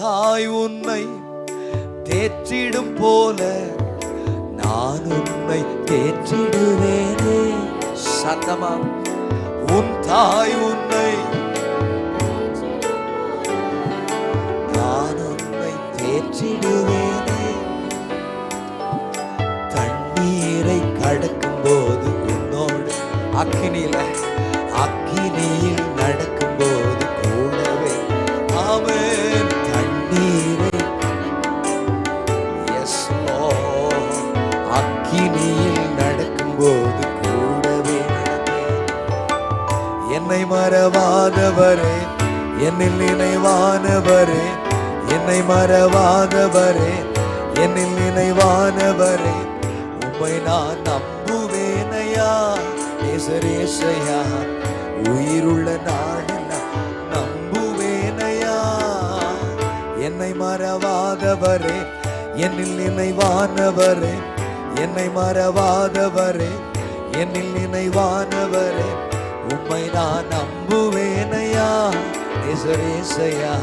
தாய் உன்னை தேற்றிடும் போல நான் உன்னை தேற்றிடுவேனே. சத்தமா, உன் தாய் உன்னை நான் உன்னை தேற்றிடுவேனே. தண்ணீரை கடக்கும் போது உன்னோடு அக்கினியில் நடக்கும் போது கூடவே. ஆமென். தண்ணீரை அக்கினியில் நடக்கும் போது கூடவே நடப்பேன். என்னை மறவாதவரே, என்னில் நினைவானவரே, என்னை மறவாதவரே, என்னில் நினைவானவரே, உம்மை நான் நம்புவேனையா. நேசரேசையா, உயிருள்ள நாளெல்லாம் நம்புவேனையா. என்னை மறவாதவரே, என்னில் நினைவானவரே, என்னை மறவாதவரே, என்னில் நினைவானவரே, உம்மை நான் நம்புவேனையா. நேசரேசையா,